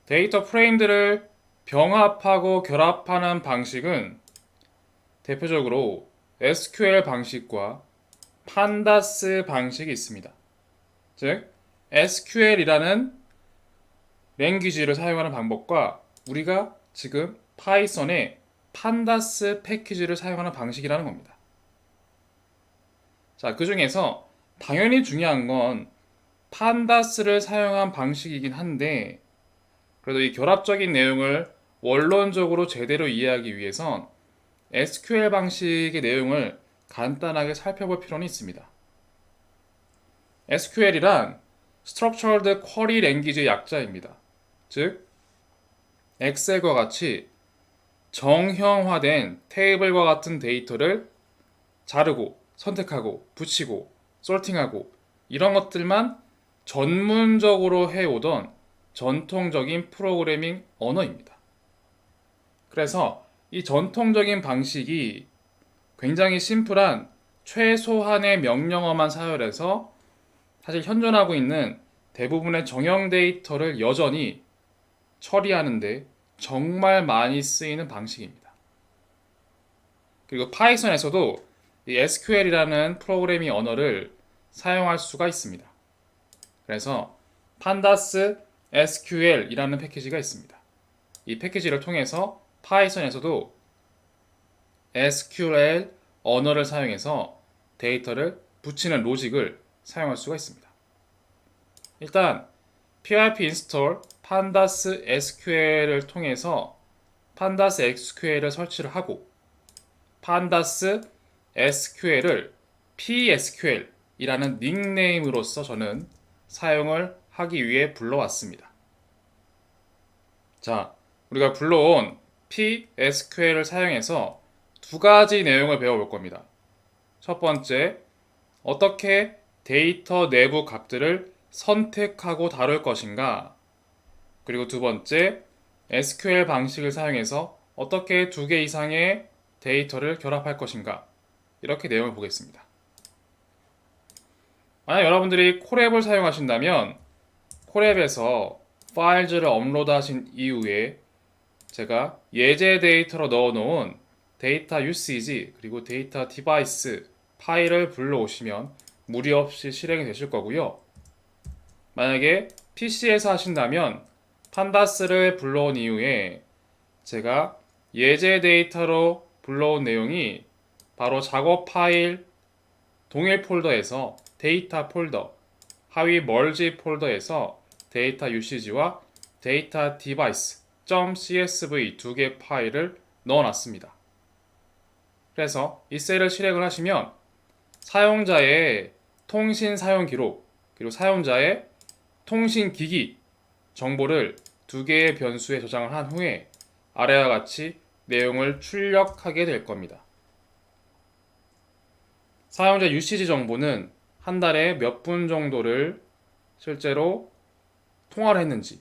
데이터 프레임들을 병합하고 결합하는 방식은 대표적으로 SQL 방식과 판다스 방식이 있습니다. 즉, SQL이라는 랭귀지를 사용하는 방법과 우리가 지금 파이썬의 판다스 패키지를 사용하는 방식이라는 겁니다. 자, 그 중에서 당연히 중요한 건 판다스를 사용한 방식이긴 한데, 그래도 이 결합적인 내용을 원론적으로 제대로 이해하기 위해선 SQL 방식의 내용을 간단하게 살펴볼 필요는 있습니다. SQL이란 Structured Query Language의 약자입니다. 즉, 엑셀과 같이 정형화된 테이블과 같은 데이터를 자르고 선택하고 붙이고 솔팅하고 이런 것들만 전문적으로 해오던 전통적인 프로그래밍 언어입니다. 그래서 이 전통적인 방식이 굉장히 심플한 최소한의 명령어만 사용해서 사실 현존하고 있는 대부분의 정형 데이터를 여전히 처리하는데 정말 많이 쓰이는 방식입니다. 그리고 파이썬에서도 이 SQL이라는 프로그래밍 언어를 사용할 수가 있습니다. 그래서 판다스 SQL이라는 패키지가 있습니다. 이 패키지를 통해서 파이썬에서도 SQL 언어를 사용해서 데이터를 붙이는 로직을 사용할 수가 있습니다. 일단 pip install pandas SQL을 통해서 pandas SQL을 설치를 하고 pandas SQL을 PSQL이라는 닉네임으로서 저는 사용을 하기 위해 불러왔습니다. 자, 우리가 불러온 PSQL을 사용해서 두 가지 내용을 배워볼 겁니다. 첫 번째, 어떻게 데이터 내부 값들을 선택하고 다룰 것인가? 그리고 두 번째, SQL 방식을 사용해서 어떻게 두 개 이상의 데이터를 결합할 것인가? 이렇게 내용을 보겠습니다. 만약 여러분들이 콜앱을 사용하신다면 콜앱에서 파일즈를 업로드하신 이후에 제가 예제 데이터로 넣어놓은 데이터 유시지 그리고 데이터 디바이스 파일을 불러오시면 무리 없이 실행이 되실 거고요. 만약에 PC에서 하신다면 판다스를 불러온 이후에 제가 예제 데이터로 불러온 내용이 바로 작업 파일 동일 폴더에서 데이터 폴더, 하위 멀지 폴더에서 데이터 유시지와 데이터 디바이스 .csv 두 개 파일을 넣어놨습니다. 그래서 이 셀을 실행을 하시면 사용자의 통신 사용 기록 그리고 사용자의 통신 기기 정보를 두 개의 변수에 저장을 한 후에 아래와 같이 내용을 출력하게 될 겁니다. 사용자 유시지 정보는 한 달에 몇 분 정도를 실제로 통화를 했는지,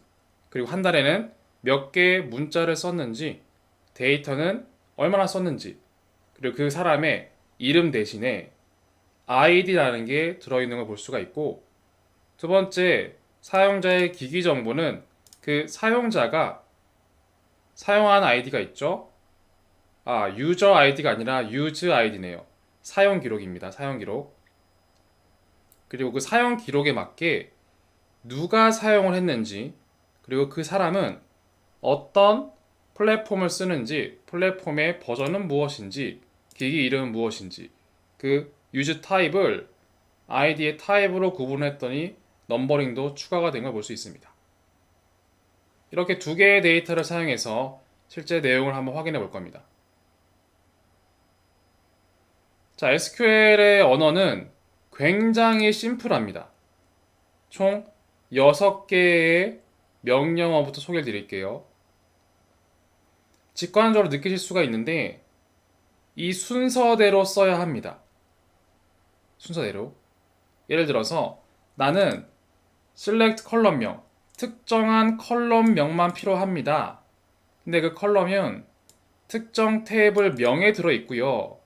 그리고 한 달에는 몇 개의 문자를 썼는지, 데이터는 얼마나 썼는지, 그리고 그 사람의 이름 대신에 아이디라는 게 들어있는 걸 볼 수가 있고, 두 번째, 사용자의 기기 정보는 그 사용자가 사용한 아이디가 있죠? 유저 아이디가 아니라 유즈 아이디네요. 사용 기록입니다. 사용 기록. 그리고 그 사용 기록에 맞게 누가 사용을 했는지, 그리고 그 사람은 어떤 플랫폼을 쓰는지, 플랫폼의 버전은 무엇인지, 기기 이름은 무엇인지, 그 유즈 타입을 아이디의 타입으로 구분했더니 넘버링도 추가가 된 걸 볼 수 있습니다. 이렇게 두 개의 데이터를 사용해서 실제 내용을 한번 확인해 볼 겁니다. 자, SQL의 언어는 굉장히 심플합니다. 총 6개의 명령어부터 소개해 드릴게요. 직관적으로 느끼실 수가 있는데 이 순서대로 써야 합니다. 순서대로. 예를 들어서 나는 select 컬럼명, 특정한 컬럼명만 필요합니다. 근데 그 컬럼은 특정 테이블 명에 들어있고요.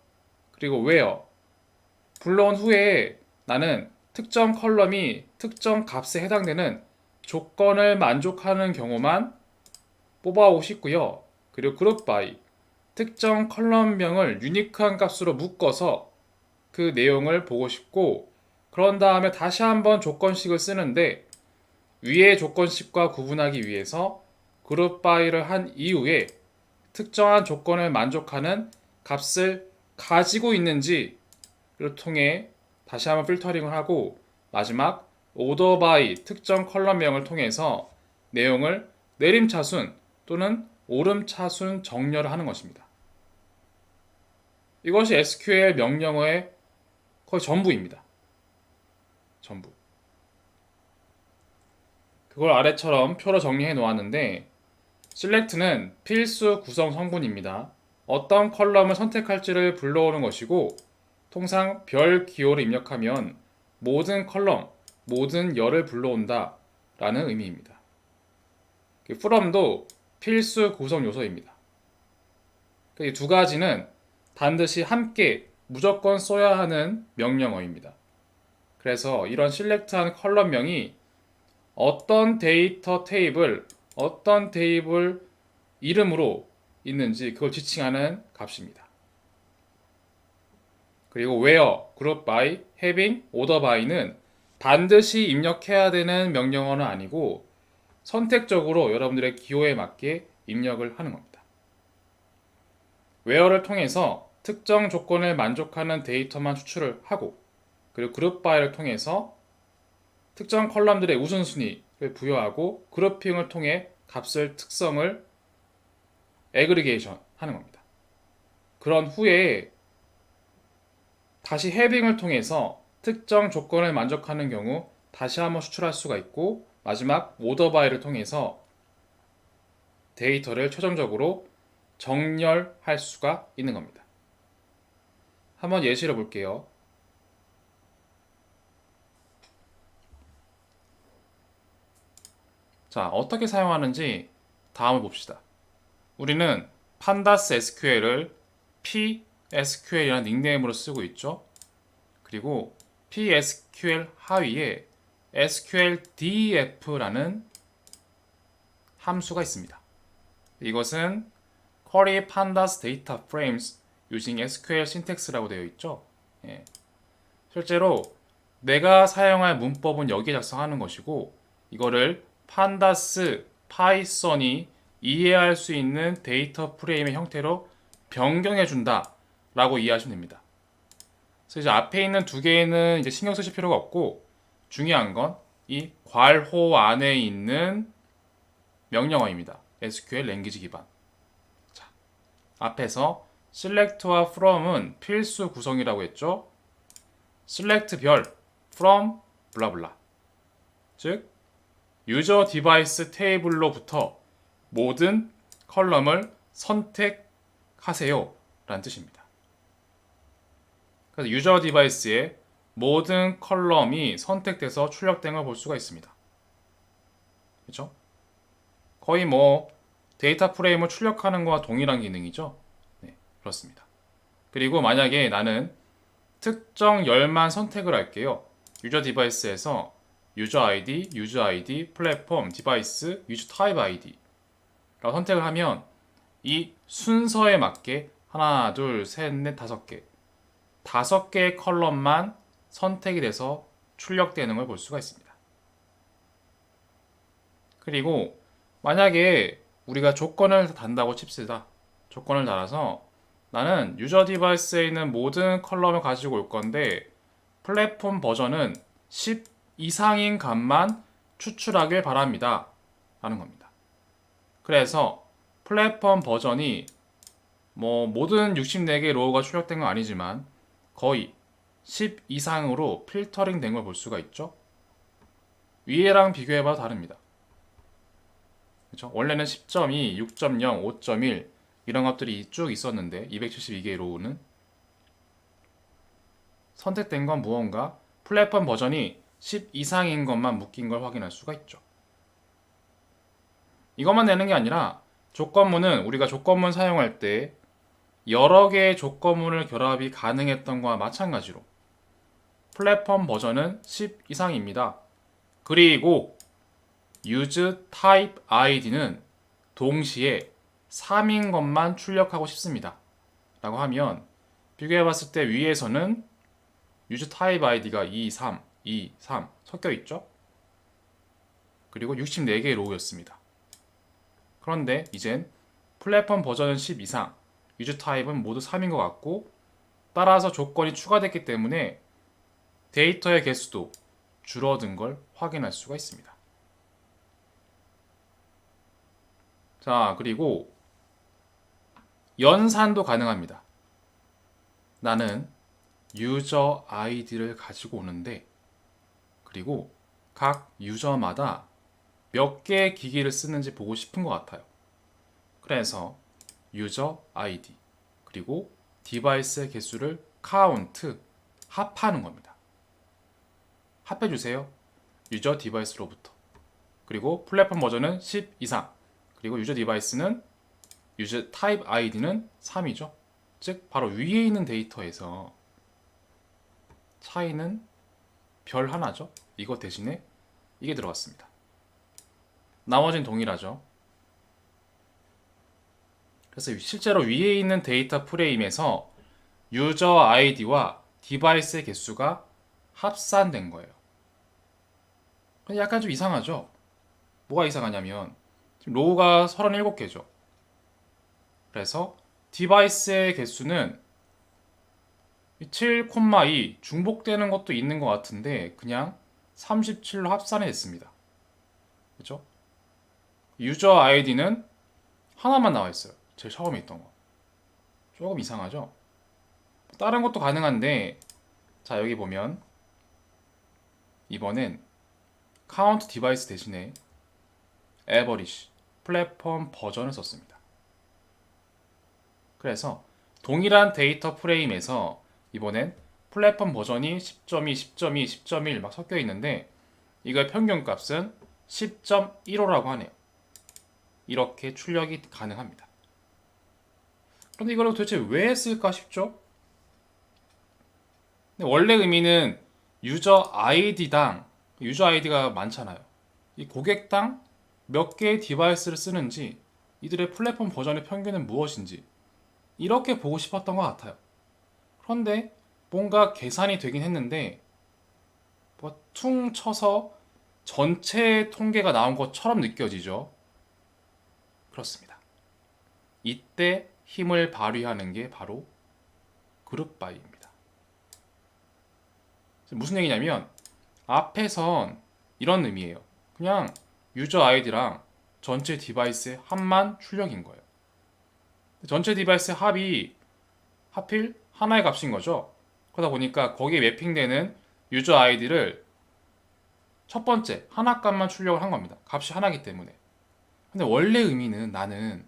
그리고 where, 불러온 후에 나는 특정 컬럼이 특정 값에 해당되는 조건을 만족하는 경우만 뽑아오고 싶고요. 그리고 그룹 바이, 특정 컬럼명을 유니크한 값으로 묶어서 그 내용을 보고 싶고, 그런 다음에 다시 한번 조건식을 쓰는데 위의 조건식과 구분하기 위해서 그룹 바이를 한 이후에 특정한 조건을 만족하는 값을 가지고 있는지를 통해 다시 한번 필터링을 하고, 마지막 오더 바이 특정 컬럼명을 통해서 내용을 내림차순 또는 오름차순 정렬을 하는 것입니다. 이것이 SQL 명령어의 거의 전부입니다. 전부. 그걸 아래처럼 표로 정리해 놓았는데, select는 필수 구성 성분입니다. 어떤 컬럼을 선택할지를 불러오는 것이고, 통상 별 기호를 입력하면 모든 컬럼, 모든 열을 불러온다 라는 의미입니다. from도 필수 구성 요소입니다. 이 두 가지는 반드시 함께 무조건 써야 하는 명령어입니다. 그래서 이런 select한 컬럼명이 어떤 데이터 테이블, 어떤 테이블 이름으로 있는지 그걸 지칭하는 값입니다. 그리고 where, group by, having, order by는 반드시 입력해야 되는 명령어는 아니고 선택적으로 여러분들의 기호에 맞게 입력을 하는 겁니다. where를 통해서 특정 조건을 만족하는 데이터만 추출을 하고, 그리고 group by를 통해서 특정 컬럼들의 우선순위를 부여하고 그룹핑을 통해 값을 특성을 애그리게이션 하는 겁니다. 그런 후에 다시 having을 통해서 특정 조건을 만족하는 경우 다시 한번 추출할 수가 있고, 마지막 order by를 통해서 데이터를 최종적으로 정렬할 수가 있는 겁니다. 한번 예시를 볼게요. 자, 어떻게 사용하는지 다음을 봅시다. 우리는 판다스 SQL을 PSQL이라는 닉네임으로 쓰고 있죠. 그리고 PSQL 하위에 SQLDF라는 함수가 있습니다. 이것은 Query Pandas Data Frames using SQL Syntax라고 되어 있죠. 예. 실제로 내가 사용할 문법은 여기에 작성하는 것이고, 이거를 판다스 파이썬이 이해할 수 있는 데이터 프레임의 형태로 변경해 준다 라고 이해하시면 됩니다. 그래서 이제 앞에 있는 두 개는 이제 신경 쓰실 필요가 없고, 중요한 건 이 괄호 안에 있는 명령어입니다. SQL 랭귀지 기반. 자, 앞에서 select와 from은 필수 구성이라고 했죠. select 별 from 블라블라, 즉 유저 디바이스 테이블로부터 모든 컬럼을 선택하세요 라는 뜻입니다. 그래서 유저 디바이스에 모든 컬럼이 선택돼서 출력된 걸 볼 수가 있습니다. 그렇죠? 거의 뭐 데이터 프레임을 출력하는 거와 동일한 기능이죠. 네, 그렇습니다. 그리고 만약에 나는 특정 열만 선택을 할게요. 유저 디바이스에서 유저 ID, 플랫폼, 디바이스, 유저 타입 ID 라고 선택을 하면 이 순서에 맞게 하나, 둘, 셋, 넷, 다섯 개, 5개의 컬럼만 선택이 돼서 출력되는 걸 볼 수가 있습니다. 그리고 만약에 우리가 조건을 단다고 칩시다. 조건을 달아서 나는 유저 디바이스에 있는 모든 컬럼을 가지고 올 건데 플랫폼 버전은 10 이상인 값만 추출하길 바랍니다 라는 겁니다. 그래서 플랫폼 버전이 뭐 모든 64개 로우가 출력된 건 아니지만 거의 10 이상으로 필터링 된 걸 볼 수가 있죠. 위에랑 비교해봐도 다릅니다. 그렇죠? 원래는 10.2, 6.0, 5.1 이런 것들이 쭉 있었는데 272개의 로우는 선택된 건 무언가 플랫폼 버전이 10 이상인 것만 묶인 걸 확인할 수가 있죠. 이것만 내는 게 아니라 조건문은 우리가 조건문 사용할 때 여러 개의 조건문을 결합이 가능했던 것과 마찬가지로 플랫폼 버전은 10 이상입니다. 그리고 use type id는 동시에 3인 것만 출력하고 싶습니다. 라고 하면 비교해 봤을 때 위에서는 유저 타입 아이디가 2, 3, 2, 3 섞여 있죠? 그리고 64개의 로우였습니다. 그런데 이젠 플랫폼 버전은 10 이상, 유저 타입은 모두 3인 것 같고 따라서 조건이 추가됐기 때문에 데이터의 개수도 줄어든 걸 확인할 수가 있습니다. 자, 그리고 연산도 가능합니다. 나는 유저 아이디를 가지고 오는데 그리고 각 유저마다 몇 개의 기기를 쓰는지 보고 싶은 것 같아요. 그래서 유저 아이디 그리고 디바이스의 개수를 카운트 합하는 겁니다. 합해주세요. 유저 디바이스로부터. 그리고 플랫폼 버전은 10 이상. 그리고 유저 디바이스는 유저 타입 아이디는 3이죠. 즉 바로 위에 있는 데이터에서 차이는 별 하나죠. 이거 대신에 이게 들어갔습니다. 나머지는 동일하죠. 그래서 실제로 위에 있는 데이터 프레임에서 유저 아이디와 디바이스의 개수가 합산된 거예요. 근데 약간 좀 이상하죠? 뭐가 이상하냐면 지금 로우가 37개죠. 그래서 디바이스의 개수는 7,2 중복되는 것도 있는 것 같은데 그냥 37로 합산이 됐습니다. 그렇죠? 유저 아이디는 하나만 나와 있어요. 제일 처음에 있던 거. 조금 이상하죠? 다른 것도 가능한데 자 여기 보면 이번엔 카운트 디바이스 대신에 에버리지 플랫폼 버전을 썼습니다. 그래서 동일한 데이터 프레임에서 이번엔 플랫폼 버전이 10.2, 10.2, 10.1 막 섞여 있는데 이거의 평균 값은 10.15라고 하네요. 이렇게 출력이 가능합니다. 그런데 이걸 도대체 왜 했을까 싶죠? 근데 원래 의미는 유저 아이디당 유저 아이디가 많잖아요. 이 고객당 몇 개의 디바이스를 쓰는지 이들의 플랫폼 버전의 평균은 무엇인지 이렇게 보고 싶었던 것 같아요. 그런데 뭔가 계산이 되긴 했는데 뭐 퉁 쳐서 전체 통계가 나온 것처럼 느껴지죠. 그렇습니다. 이때 힘을 발휘하는 게 바로 그룹 바이입니다. 무슨 얘기냐면 앞에선 이런 의미예요. 그냥 유저 아이디랑 전체 디바이스의 합만 출력인 거예요. 전체 디바이스의 합이 하필 하나의 값인 거죠. 그러다 보니까 거기에 매핑되는 유저 아이디를 첫 번째 하나 값만 출력을 한 겁니다. 값이 하나이기 때문에. 근데 원래 의미는 나는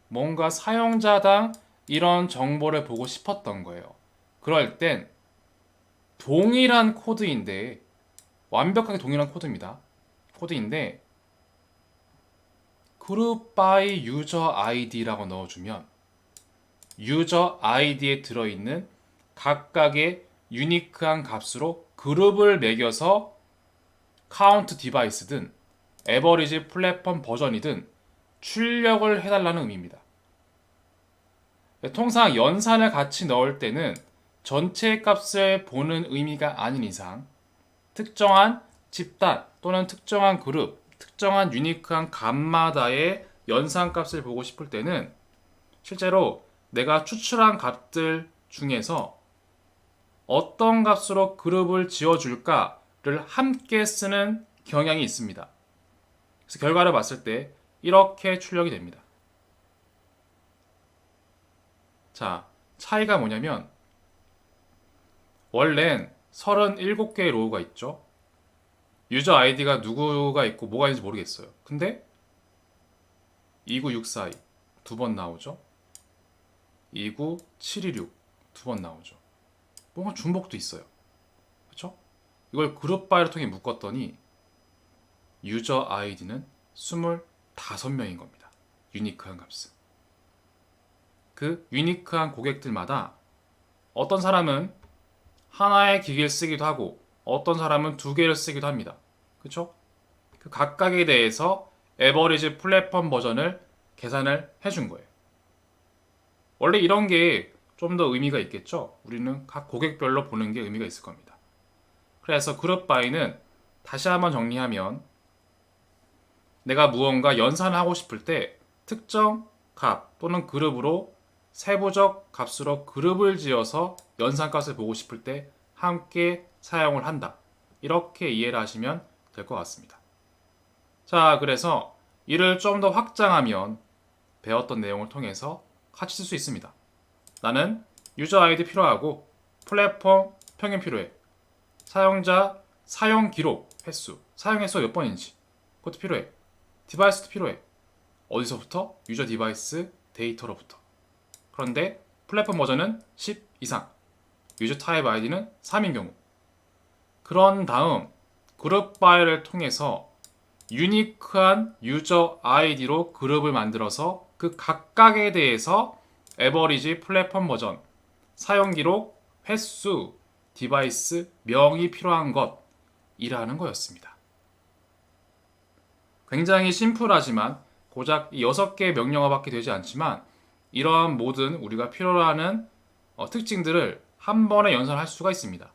뭔가 사용자당 이런 정보를 보고 싶었던 거예요. 그럴 땐 동일한 코드인데 완벽하게 동일한 코드입니다. 코드인데 그룹 바이 유저 아이디라고 넣어주면 유저 아이디에 들어있는 각각의 유니크한 값으로 그룹을 매겨서 카운트 디바이스든 에버리지 플랫폼 버전이든 출력을 해달라는 의미입니다. 통상 연산을 같이 넣을 때는 전체 값을 보는 의미가 아닌 이상 특정한 집단 또는 특정한 그룹, 특정한 유니크한 값마다의 연산값을 보고 싶을 때는 실제로 내가 추출한 값들 중에서 어떤 값으로 그룹을 지어줄까를 함께 쓰는 경향이 있습니다. 그래서 결과를 봤을 때 이렇게 출력이 됩니다. 자, 차이가 뭐냐면 원래는 37개의 로우가 있죠. 유저 아이디가 누구가 있고 뭐가 있는지 모르겠어요. 근데 29642 두 번 나오죠. 29726 두 번 나오죠. 뭔가 중복도 있어요. 그렇죠? 이걸 그룹 바이를 통해 묶었더니 유저 아이디는 25명인 겁니다. 유니크한 값은. 그 유니크한 고객들마다 어떤 사람은 하나의 기기를 쓰기도 하고 어떤 사람은 두 개를 쓰기도 합니다. 그렇죠? 그 각각에 대해서 에버리지 플랫폼 버전을 계산을 해준 거예요. 원래 이런 게 좀 더 의미가 있겠죠? 우리는 각 고객별로 보는 게 의미가 있을 겁니다. 그래서 그룹 바이는 다시 한번 정리하면 내가 무언가 연산을 하고 싶을 때 특정 값 또는 그룹으로 세부적 값으로 그룹을 지어서 연산값을 보고 싶을 때 함께 사용을 한다. 이렇게 이해를 하시면 될 것 같습니다. 자, 그래서 이를 좀 더 확장하면 배웠던 내용을 통해서 같이 쓸 수 있습니다. 나는 유저 아이디 필요하고 플랫폼 평균 필요해. 사용자 사용 기록 횟수, 사용 횟수 몇 번인지 그것도 필요해. 디바이스도 필요해. 어디서부터? 유저 디바이스 데이터로부터. 그런데 플랫폼 버전은 10 이상, 유저 타입 아이디는 3인 경우. 그런 다음 그룹 바이를 통해서 유니크한 유저 아이디로 그룹을 만들어서 그 각각에 대해서 에버리지 플랫폼 버전, 사용 기록, 횟수, 디바이스, 명이 필요한 것이라는 거였습니다. 굉장히 심플하지만 고작 이 6개의 명령어밖에 되지 않지만 이러한 모든 우리가 필요로 하는 특징들을 한 번에 연산할 수가 있습니다.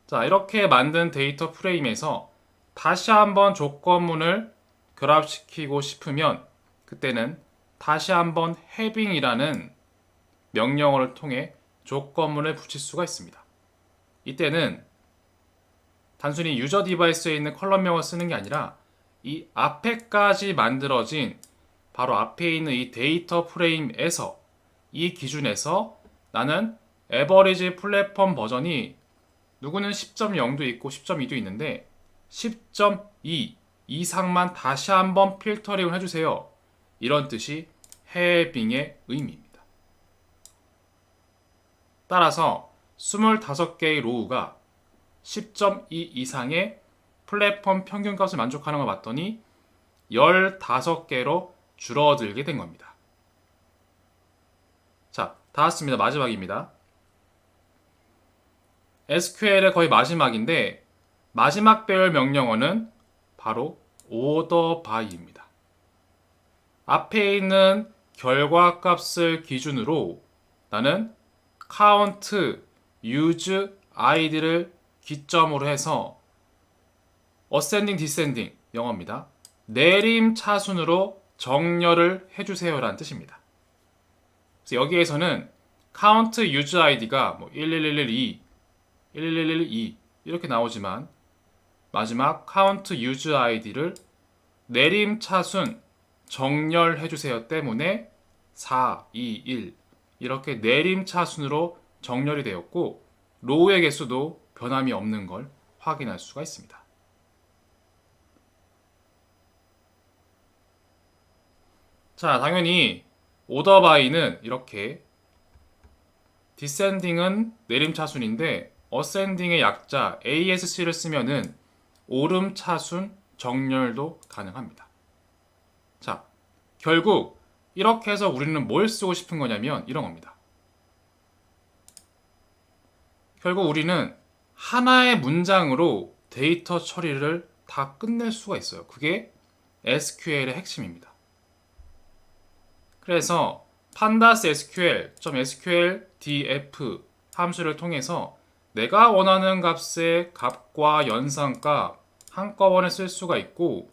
자, 이렇게 만든 데이터 프레임에서 다시 한번 조건문을 결합시키고 싶으면 그때는 다시 한번 having이라는 명령어를 통해 조건문을 붙일 수가 있습니다. 이때는 단순히 유저 디바이스에 있는 컬럼명을 쓰는 게 아니라 이 앞에까지 만들어진 바로 앞에 있는 이 데이터 프레임에서 이 기준에서 나는 에버리지 플랫폼 버전이 누구는 10.0도 있고 10.2도 있는데 10.2 이상만 다시 한번 필터링을 해주세요. 이런 뜻이 having의 의미입니다. 따라서 25개의 로우가 10.2 이상의 플랫폼 평균값을 만족하는 걸 봤더니 15개로 줄어들게 된 겁니다. 자, 다 왔습니다. 마지막입니다. SQL의 거의 마지막인데 마지막 배열 명령어는 바로 order by입니다. 앞에 있는 결과 값을 기준으로 나는 count, use, id를 기점으로 해서 ascending, descending 영어입니다. 내림 차순으로 정렬을 해주세요 라는 뜻입니다. 그래서 여기에서는 count use id가 뭐 11112, 11112 이렇게 나오지만 마지막 count use id를 내림 차순 정렬해주세요 때문에 4, 2, 1 이렇게 내림 차순으로 정렬이 되었고 로우의 개수도 변함이 없는 걸 확인할 수가 있습니다. 자, 당연히 오더 바이는 이렇게 디센딩은 내림 차순인데 어센딩의 약자 ASC를 쓰면은 오름 차순 정렬도 가능합니다. 자, 결국 이렇게 해서 우리는 뭘 쓰고 싶은 거냐면 이런 겁니다. 결국 우리는 하나의 문장으로 데이터 처리를 다 끝낼 수가 있어요. 그게 SQL의 핵심입니다. 그래서 pandas SQL df 함수를 통해서 내가 원하는 값의 값과 연산값 한꺼번에 쓸 수가 있고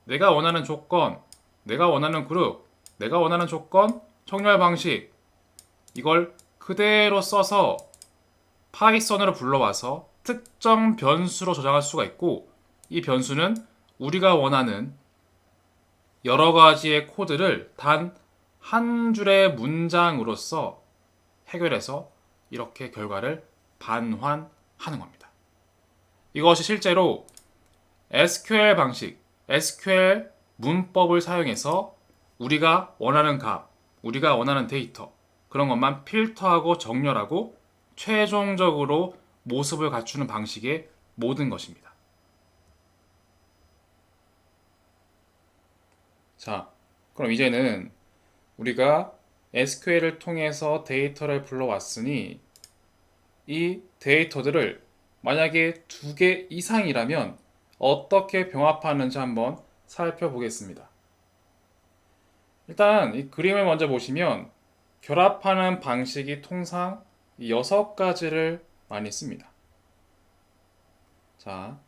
내가 원하는 조건, 내가 원하는 그룹, 내가 원하는 조건, 정렬 방식 이걸 그대로 써서 파이썬으로 불러와서 특정 변수로 저장할 수가 있고 이 변수는 우리가 원하는 여러 가지의 코드를 단 한 줄의 문장으로서 해결해서 이렇게 결과를 반환하는 겁니다. 이것이 실제로 SQL 방식, SQL 문법을 사용해서 우리가 원하는 값, 우리가 원하는 데이터 그런 것만 필터하고 정렬하고 최종적으로 모습을 갖추는 방식의 모든 것입니다. 자, 그럼 이제는 우리가 SQL을 통해서 데이터를 불러왔으니 이 데이터들을 만약에 2개 이상이라면 어떻게 병합하는지 한번 살펴보겠습니다. 일단 이 그림을 먼저 보시면 결합하는 방식이 통상 6가지를 많이 씁니다. 자,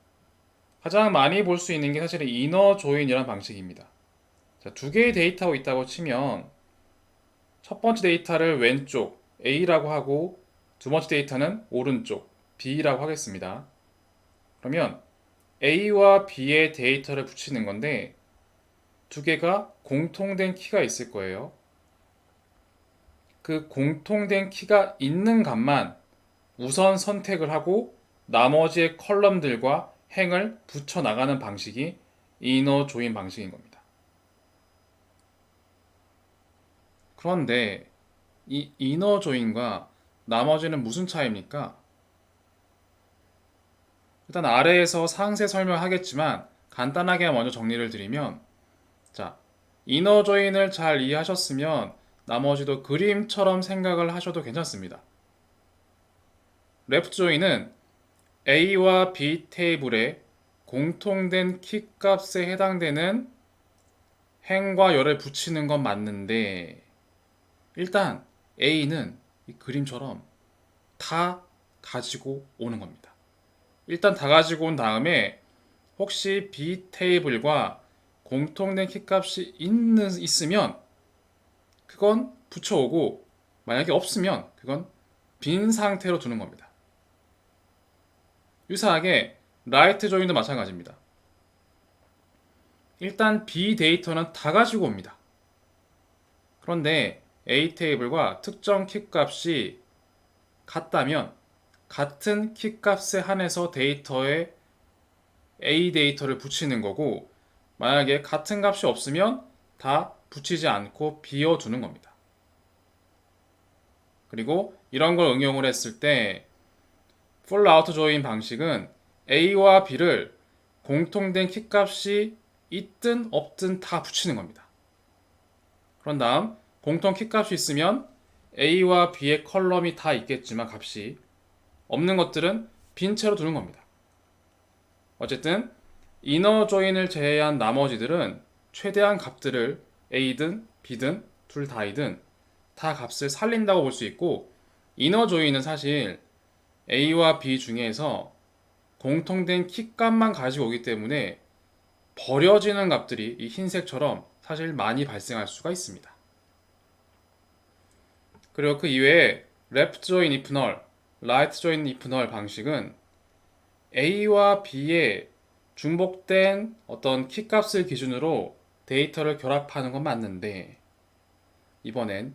가장 많이 볼 수 있는 게 사실 이너 조인이라는 방식입니다. 자, 두 개의 데이터가 있다고 치면 첫 번째 데이터를 왼쪽 A라고 하고 두 번째 데이터는 오른쪽 B라고 하겠습니다. 그러면 A와 B의 데이터를 붙이는 건데 두 개가 공통된 키가 있을 거예요. 그 공통된 키가 있는 값만 우선 선택을 하고 나머지의 컬럼들과 행을 붙여 나가는 방식이 이너 조인 방식인 겁니다. 그런데 이 이너 조인과 나머지는 무슨 차이입니까? 일단 아래에서 상세 설명하겠지만 간단하게 먼저 정리를 드리면 자, 이너 조인을 잘 이해하셨으면 나머지도 그림처럼 생각을 하셔도 괜찮습니다. 레프트 조인은 A와 B 테이블에 공통된 키 값에 해당되는 행과 열을 붙이는 건 맞는데 일단 A는 이 그림처럼 다 가지고 오는 겁니다. 일단 다 가지고 온 다음에 혹시 B 테이블과 공통된 키 값이 있으면 그건 붙여오고 만약에 없으면 그건 빈 상태로 두는 겁니다. 유사하게 라이트 조인도 마찬가지입니다. 일단 B 데이터는 다 가지고 옵니다. 그런데 A 테이블과 특정 키 값이 같다면 같은 키 값에 한해서 데이터에 A 데이터를 붙이는 거고 만약에 같은 값이 없으면 다 붙이지 않고 비워두는 겁니다. 그리고 이런 걸 응용을 했을 때 풀 아우터 조인 방식은 A와 B를 공통된 키 값이 있든 없든 다 붙이는 겁니다. 그런 다음 공통 키 값이 있으면 A와 B의 컬럼이 다 있겠지만 값이 없는 것들은 빈 채로 두는 겁니다. 어쨌든 이너 조인을 제외한 나머지들은 최대한 값들을 A든 B든 둘 다이든 다 값을 살린다고 볼 수 있고 이너 조인은 사실 A와 B 중에서 공통된 키 값만 가지고 오기 때문에 버려지는 값들이 이 흰색처럼 사실 많이 발생할 수가 있습니다. 그리고 그 이외에 left join if null, right join if null 방식은 A와 B의 중복된 어떤 키값을 기준으로 데이터를 결합하는 건 맞는데 이번엔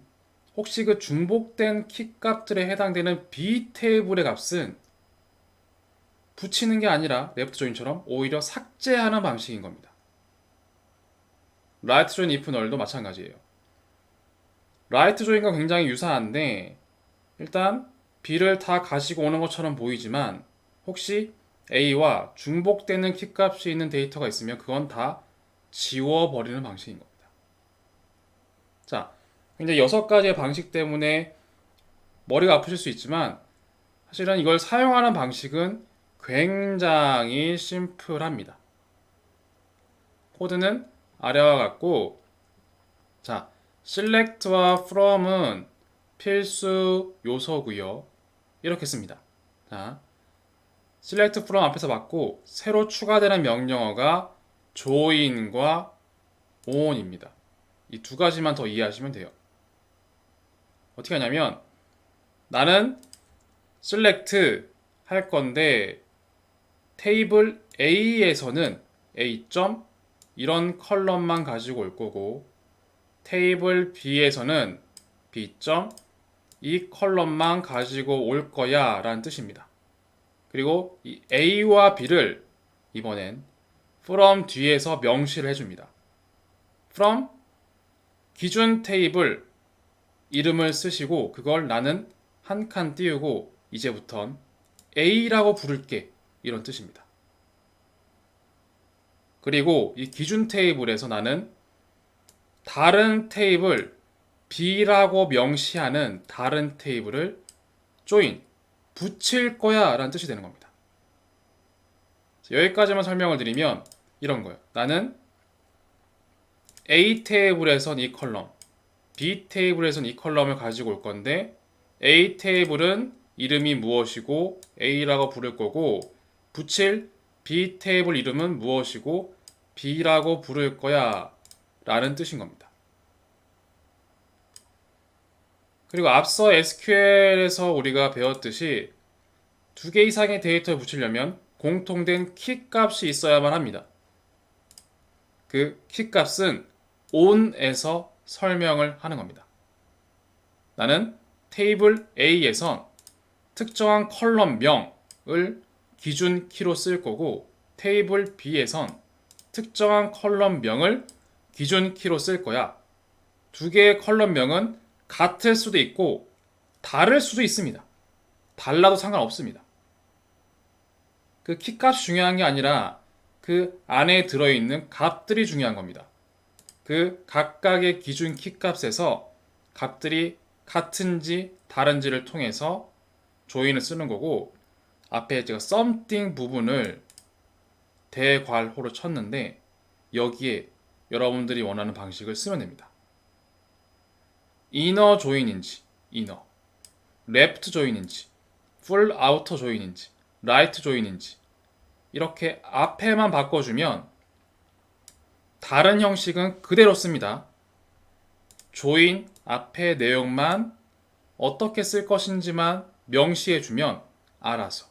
혹시 그 중복된 키값들에 해당되는 B 테이블의 값은 붙이는 게 아니라 레프트 조인처럼 오히려 삭제하는 방식인 겁니다. 라이트 조인 if null도 마찬가지예요. 라이트 조인과 굉장히 유사한데 일단 B를 다 가지고 오는 것처럼 보이지만 혹시 A와 중복되는 키값이 있는 데이터가 있으면 그건 다 지워버리는 방식인 겁니다. 자, 굉장히 6가지의 방식 때문에 머리가 아프실 수 있지만 사실은 이걸 사용하는 방식은 굉장히 심플합니다. 코드는 아래와 같고 자, select와 from은 필수 요소고요. 이렇게 씁니다. 자, select from 앞에서 맞고 새로 추가되는 명령어가 join과 on입니다. 이 두 가지만 더 이해하시면 돼요. 어떻게 하냐면 나는 select 할 건데 테이블 A에서는 A. 이런 컬럼만 가지고 올 거고 테이블 B에서는 B. 이 컬럼만 가지고 올 거야 라는 뜻입니다. 그리고 이 A와 B를 이번엔 from 뒤에서 명시를 해줍니다. from 기준 테이블 이름을 쓰시고 그걸 나는 한 칸 띄우고 이제부턴 A라고 부를게 이런 뜻입니다. 그리고 이 기준 테이블에서 나는 다른 테이블 B라고 명시하는 다른 테이블을 join 붙일 거야 라는 뜻이 되는 겁니다. 여기까지만 설명을 드리면 이런 거예요. 나는 A 테이블에선 이 컬럼, B 테이블에선 이 컬럼을 가지고 올 건데 A 테이블은 이름이 무엇이고 A라고 부를 거고 붙일 B 테이블 이름은 무엇이고 B라고 부를 거야 라는 뜻인 겁니다. 그리고 앞서 SQL에서 우리가 배웠듯이 두 개 이상의 데이터를 붙이려면 공통된 키 값이 있어야만 합니다. 그 키 값은 on에서 설명을 하는 겁니다. 나는 테이블 A에선 특정한 컬럼명을 기준 키로 쓸 거고 테이블 B에선 특정한 컬럼명을 기준 키로 쓸 거야. 두 개의 컬럼명은 같을 수도 있고 다를 수도 있습니다. 달라도 상관없습니다. 그 키값이 중요한 게 아니라 그 안에 들어있는 값들이 중요한 겁니다. 그 각각의 기준 키값에서 값들이 같은지 다른지를 통해서 조인을 쓰는 거고 앞에 제가 something 부분을 대괄호로 쳤는데 여기에 여러분들이 원하는 방식을 쓰면 됩니다. inner join인지 inner, left join인지 full outer join인지 right join인지 이렇게 앞에만 바꿔주면 다른 형식은 그대로 씁니다. join 앞에 내용만 어떻게 쓸 것인지만 명시해주면 알아서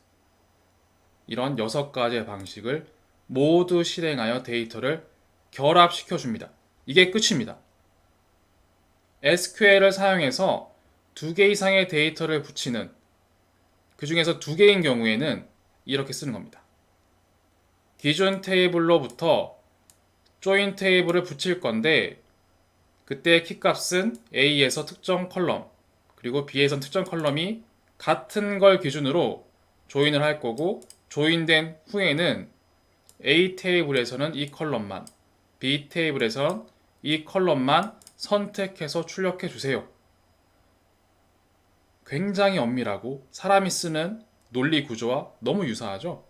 이런 6가지의 방식을 모두 실행하여 데이터를 결합시켜줍니다. 이게 끝입니다. SQL을 사용해서 2개 이상의 데이터를 붙이는 그 중에서 2개인 경우에는 이렇게 쓰는 겁니다. 기준 테이블로부터 join 테이블을 붙일 건데 그때 키값은 A에서 특정 컬럼 그리고 B에선 특정 컬럼이 같은 걸 기준으로 조인을 할 거고 조인된 후에는 A 테이블에서는 이 컬럼만 B 테이블에선 이 컬럼만 선택해서 출력해 주세요. 굉장히 엄밀하고 사람이 쓰는 논리 구조와 너무 유사하죠?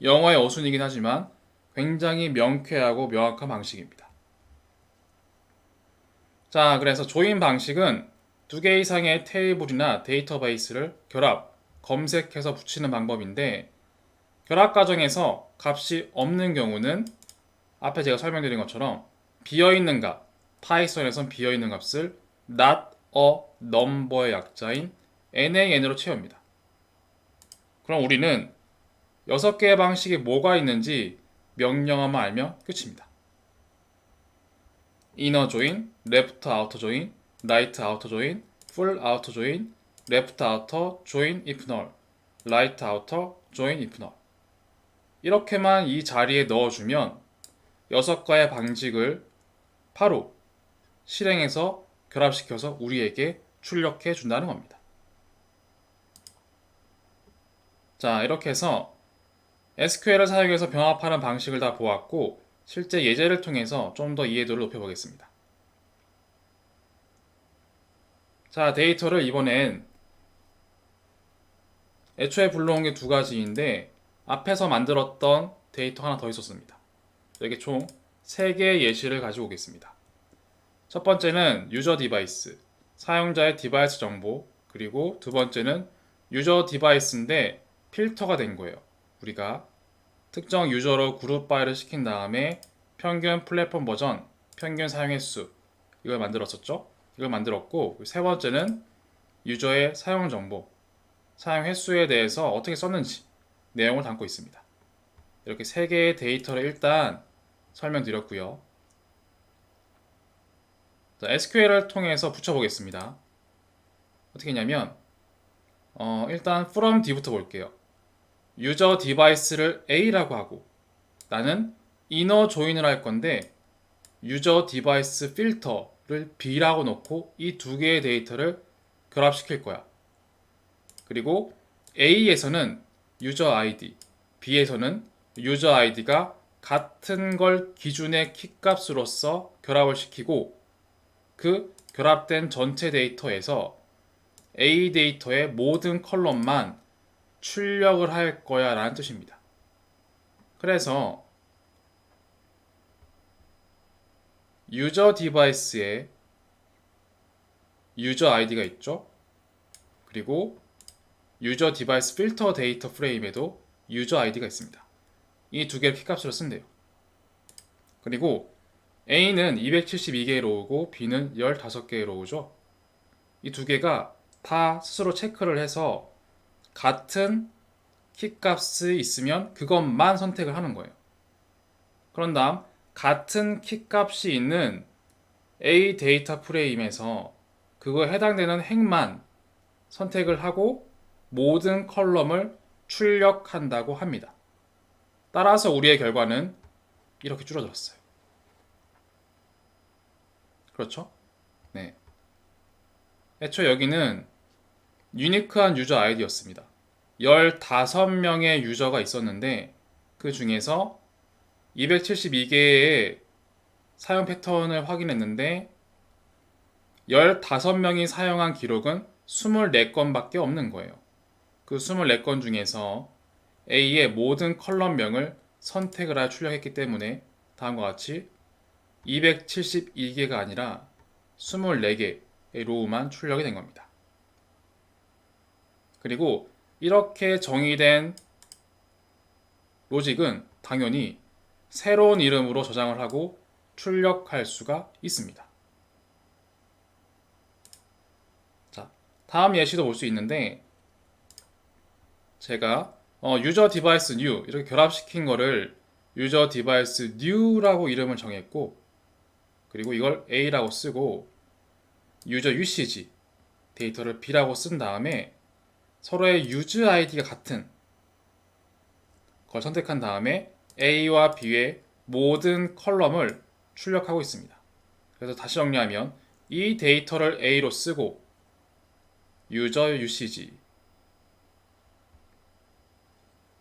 영어의 어순이긴 하지만 굉장히 명쾌하고 명확한 방식입니다. 자, 그래서 조인 방식은 2개 이상의 테이블이나 데이터베이스를 결합, 검색해서 붙이는 방법인데 결합 과정에서 값이 없는 경우는 앞에 제가 설명드린 것처럼 비어있는 값, 파이썬에선 비어있는 값을 not a number의 약자인 nan으로 채웁니다. 그럼 우리는 6개의 방식이 뭐가 있는지 명령어만 알면 끝입니다. inner join, left outer join, right outer join, full outer join, left outer join if null, right outer join if null. 이렇게만 이 자리에 넣어주면 6가의 방식을 바로 실행해서 결합시켜서 우리에게 출력해 준다는 겁니다. 자, 이렇게 해서 SQL을 사용해서 병합하는 방식을 다 보았고 실제 예제를 통해서 좀 더 이해도를 높여보겠습니다. 자, 데이터를 이번엔 애초에 불러온 게 2가지인데 앞에서 만들었던 데이터 하나 더 있었습니다. 여기 총 3개의 예시를 가지고 오겠습니다. 첫 번째는 유저 디바이스, 사용자의 디바이스 정보, 그리고 두 번째는 유저 디바이스인데 필터가 된 거예요. 우리가 특정 유저로 그룹 바이를 시킨 다음에 평균 플랫폼 버전, 평균 사용 횟수 이걸 만들었었죠. 이걸 만들었고 세 번째는 유저의 사용 정보, 사용 횟수에 대해서 어떻게 썼는지 내용을 담고 있습니다. 이렇게 3개의 데이터를 일단 설명드렸고요. 자, SQL을 통해서 붙여보겠습니다. 어떻게 했냐면 일단 from D부터 볼게요. 유저 디바이스를 A라고 하고 나는 inner join을 할 건데 유저 디바이스 필터를 B라고 놓고 이 2개의 데이터를 결합시킬 거야. 그리고 A에서는 유저 ID, B에서는 유저 ID가 같은 걸 기준의 키값으로서 결합을 시키고 그 결합된 전체 데이터에서 A 데이터의 모든 컬럼만 출력을 할 거야 라는 뜻입니다. 그래서 유저 디바이스에 유저 아이디가 있죠. 그리고 유저 디바이스 필터 데이터 프레임에도 유저 아이디가 있습니다. 이 두 개를 키값으로 쓴대요. 그리고 A는 272개의 로우고 B는 15개의 로우죠. 이 두 개가 다 스스로 체크를 해서 같은 키값이 있으면 그것만 선택을 하는 거예요. 그런 다음 같은 키값이 있는 A 데이터 프레임에서 그거에 해당되는 행만 선택을 하고 모든 컬럼을 출력한다고 합니다. 따라서 우리의 결과는 이렇게 줄어들었어요. 그렇죠? 네. 애초에 여기는 유니크한 유저 아이디였습니다. 15명의 유저가 있었는데 그 중에서 272개의 사용 패턴을 확인했는데 15명이 사용한 기록은 24건밖에 없는 거예요. 그 24건 중에서 A의 모든 컬럼명을 선택을 하여 출력했기 때문에 다음과 같이 272개가 아니라 24개의 로우만 출력이 된 겁니다. 그리고 이렇게 정의된 로직은 당연히 새로운 이름으로 저장을 하고 출력할 수가 있습니다. 자, 다음 예시도 볼 수 있는데 제가 유저 디바이스 new 이렇게 결합시킨 거를 유저 디바이스 new라고 이름을 정했고 그리고 이걸 A라고 쓰고 유저 usage 데이터를 B라고 쓴 다음에 서로의 유즈 아이디가 같은 걸 선택한 다음에 A와 B의 모든 컬럼을 출력하고 있습니다. 그래서 다시 정리하면 이 데이터를 A로 쓰고 유저 usage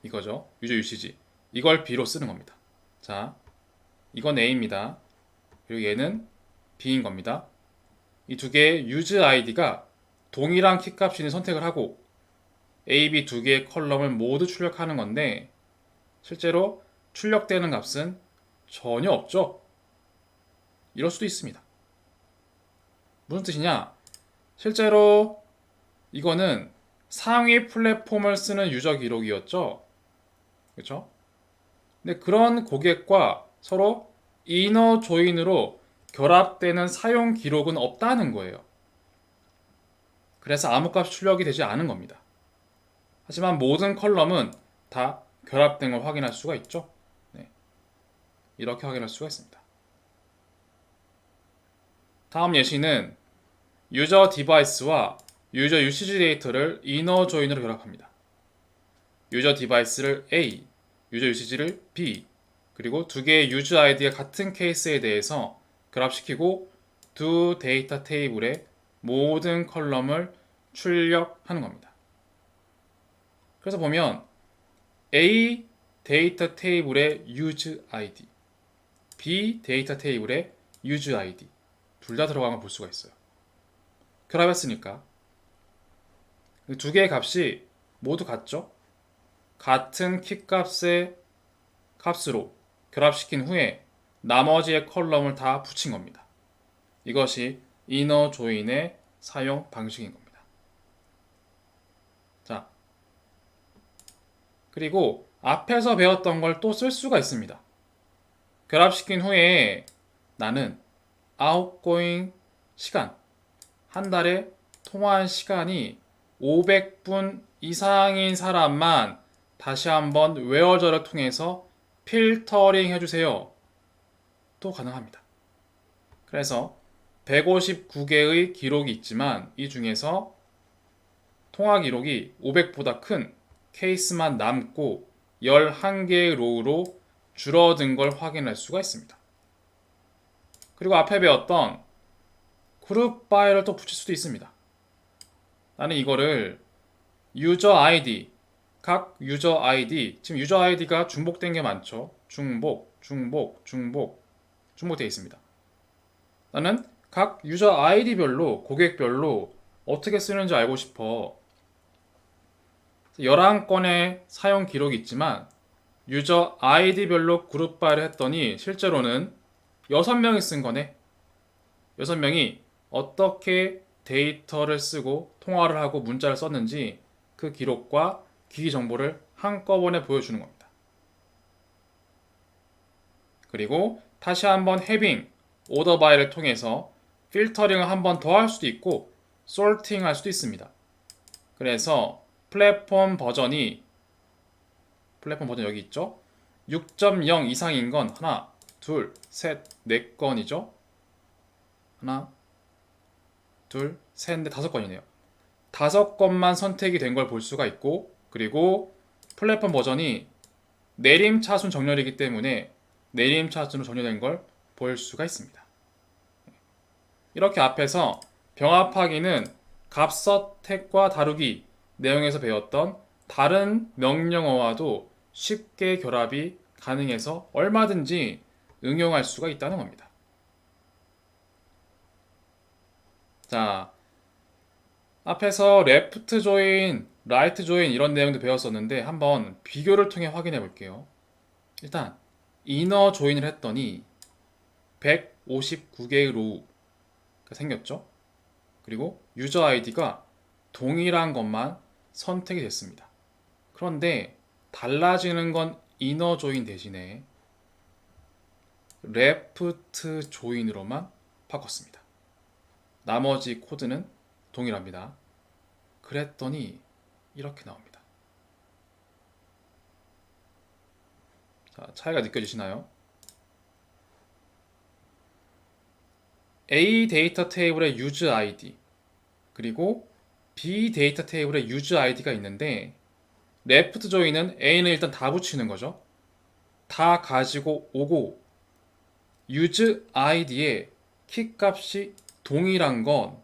이거죠. 유저 usage 이걸 B로 쓰는 겁니다. 자, 이건 A입니다. 그리고 얘는 B인 겁니다. 이 두 개의 유즈 아이디가 동일한 키값인지 선택을 하고 A, B 두 개의 컬럼을 모두 출력하는 건데 실제로 출력되는 값은 전혀 없죠. 이럴 수도 있습니다. 무슨 뜻이냐? 실제로 이거는 상위 플랫폼을 쓰는 유저 기록이었죠. 그렇죠? 근데 그런 고객과 서로 이너 조인으로 결합되는 사용 기록은 없다는 거예요. 그래서 아무 값이 출력이 되지 않은 겁니다. 하지만 모든 컬럼은 다 결합된 걸 확인할 수가 있죠. 네. 이렇게 확인할 수가 있습니다. 다음 예시는 유저 디바이스와 유저 유시지 데이터를 이너 조인으로 결합합니다. 유저 디바이스를 A, 유저 유시지를 B, 그리고 두 개의 유저 아이디가 같은 케이스에 대해서 결합시키고 두 데이터 테이블의 모든 컬럼을 출력하는 겁니다. 그래서 보면 A 데이터 테이블의 use ID, B 데이터 테이블의 use ID 둘 다 들어간 걸 볼 수가 있어요. 결합했으니까 두 개의 값이 모두 같죠? 같은 키값의 값으로 결합시킨 후에 나머지의 컬럼을 다 붙인 겁니다. 이것이 이너 조인의 사용 방식인 겁니다. 자, 그리고 앞에서 배웠던 걸 또 쓸 수가 있습니다. 결합시킨 후에 나는 outgoing 시간, 한 달에 통화한 시간이 500분 이상인 사람만 다시 한번 웨어저를 통해서 필터링 해주세요. 또 가능합니다. 그래서 159개의 기록이 있지만 이 중에서 통화 기록이 500보다 큰 케이스만 남고 11개의 로우로 줄어든 걸 확인할 수가 있습니다. 그리고 앞에 배웠던 그룹 바이를 또 붙일 수도 있습니다. 나는 이거를 유저 아이디, 각 유저 아이디, 지금 유저 아이디가 중복된 게 많죠. 중복되어 있습니다. 나는 각 유저 아이디별로, 고객별로 어떻게 쓰는지 알고 싶어. 11건의 사용 기록이 있지만 유저 아이디별로 그룹 바이를 했더니 실제로는 6명이 쓴 거네. 6명이 어떻게 데이터를 쓰고 통화를 하고 문자를 썼는지 그 기록과 기기 정보를 한꺼번에 보여주는 겁니다. 그리고 다시 한번 해빙, 오더 바이를 통해서 필터링을 한번 더 할 수도 있고 솔팅 할 수도 있습니다. 그래서 플랫폼 버전이 여기 있죠? 6.0 이상인 건 하나, 둘, 셋, 네 건이죠? 하나, 둘, 셋, 넷, 5건이네요. 5건만 선택이 된 걸 볼 수가 있고, 그리고 플랫폼 버전이 내림차순 정렬이기 때문에 내림차순으로 정렬된 걸 볼 수가 있습니다. 이렇게 앞에서 병합하기는 값 선택과 다루기 내용에서 배웠던 다른 명령어와도 쉽게 결합이 가능해서 얼마든지 응용할 수가 있다는 겁니다. 자, 앞에서 레프트 조인, 라이트 조인 이런 내용도 배웠었는데 한번 비교를 통해 확인해 볼게요. 일단 이너 조인을 했더니 159개의 로우가 생겼죠. 그리고 유저 아이디가 동일한 것만 선택이 됐습니다. 그런데 달라지는 건 이너 조인 대신에 레프트 조인으로만 바꿨습니다. 나머지 코드는 동일합니다. 그랬더니 이렇게 나옵니다. 자, 차이가 느껴지시나요? A 데이터 테이블의 유저 아이디 그리고 B 데이터 테이블의 유저 아이디가 있는데 레프트 조인은 A는 일단 다 붙이는 거죠. 다 가지고 오고 유저 아이디에 키 값이 동일한 건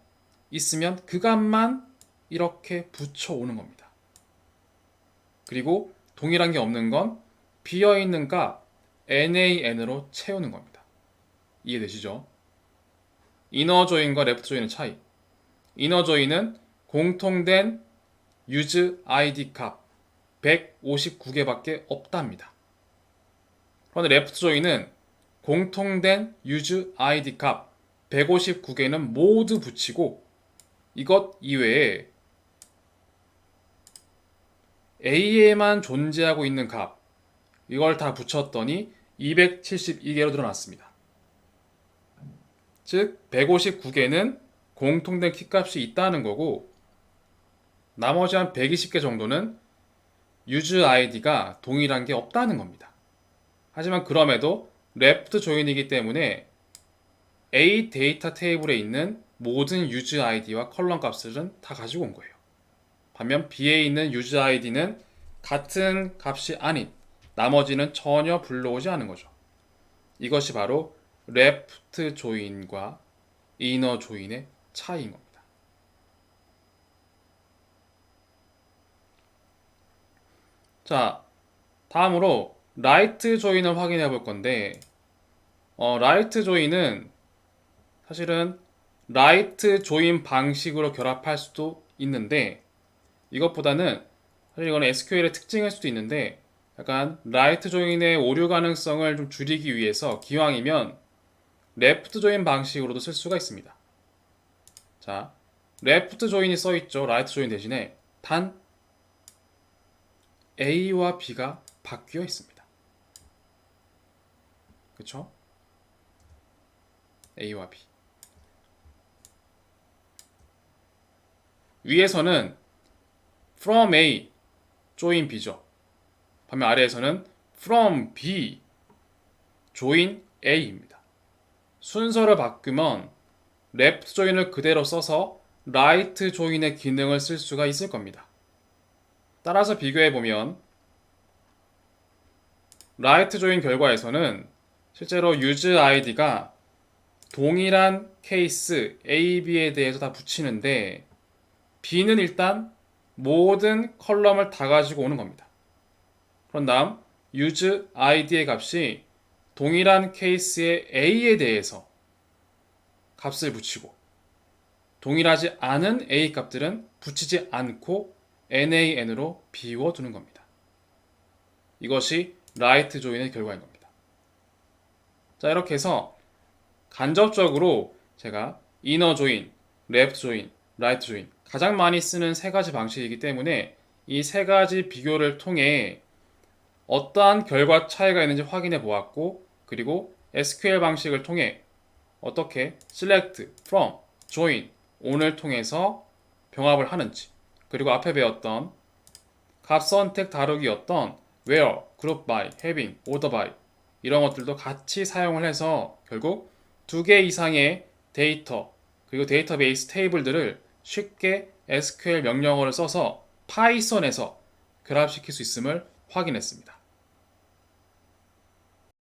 있으면 그 값만 이렇게 붙여오는 겁니다. 그리고 동일한 게 없는 건 비어있는 값 nan으로 채우는 겁니다. 이해되시죠? 이너 조인과 레프트 조인의 차이. 이너 조인은 공통된 유즈 아이디 값 159개밖에 없답니다. 그런데 레프트 조인은 공통된 유즈 아이디 값 159개는 모두 붙이고 이것 이외에 A에만 존재하고 있는 값 이걸 다 붙였더니 272개로 늘어났습니다. 즉 159개는 공통된 키값이 있다는 거고 나머지 한 120개 정도는 유즈 아이디가 동일한 게 없다는 겁니다. 하지만 그럼에도 레프트 조인이기 때문에 A 데이터 테이블에 있는 모든 유즈 아이디와 컬럼 값들은 다 가지고 온 거예요. 반면 B에 있는 유즈 아이디는 같은 값이 아닌 나머지는 전혀 불러오지 않은 거죠. 이것이 바로 레프트 조인과 이너 조인의 차이인 겁니다. 자, 다음으로 라이트 조인을 확인해 볼 건데 라이트 조인은 사실은 라이트 조인 방식으로 결합할 수도 있는데 이것보다는 사실 이거는 SQL의 특징일 수도 있는데 약간 라이트 조인의 오류 가능성을 좀 줄이기 위해서 기왕이면 레프트 조인 방식으로도 쓸 수가 있습니다. 자, 레프트 조인이 써있죠. 라이트 조인 대신에 단 A와 B가 바뀌어 있습니다. 그쵸? A와 B. 위에서는 from A, join B죠. 반면 아래에서는 from B, join A입니다. 순서를 바꾸면 left join을 그대로 써서 right join의 기능을 쓸 수가 있을 겁니다. 따라서 비교해보면 right join 결과에서는 실제로 use id가 동일한 케이스 A, B에 대해서 다 붙이는데 B는 일단 모든 컬럼을 다 가지고 오는 겁니다. 그런 다음 use id의 값이 동일한 케이스의 A에 대해서 값을 붙이고 동일하지 않은 A 값들은 붙이지 않고 nan으로 비워두는 겁니다. 이것이 라이트 조인의 결과인 겁니다. 자, 이렇게 해서 간접적으로 제가 이너 조인, 레프트 조인, 라이트 조인 가장 많이 쓰는 세 가지 방식이기 때문에 이 세 가지 비교를 통해 어떠한 결과 차이가 있는지 확인해 보았고, 그리고 SQL 방식을 통해 어떻게 select, from, join, on을 통해서 병합을 하는지, 그리고 앞에 배웠던 값 선택 다루기였던 where, group by, having, order by 이런 것들도 같이 사용을 해서 결국 두 개 이상의 데이터 그리고 데이터베이스 테이블들을 쉽게 SQL 명령어를 써서 파이썬에서 결합시킬 수 있음을 확인했습니다.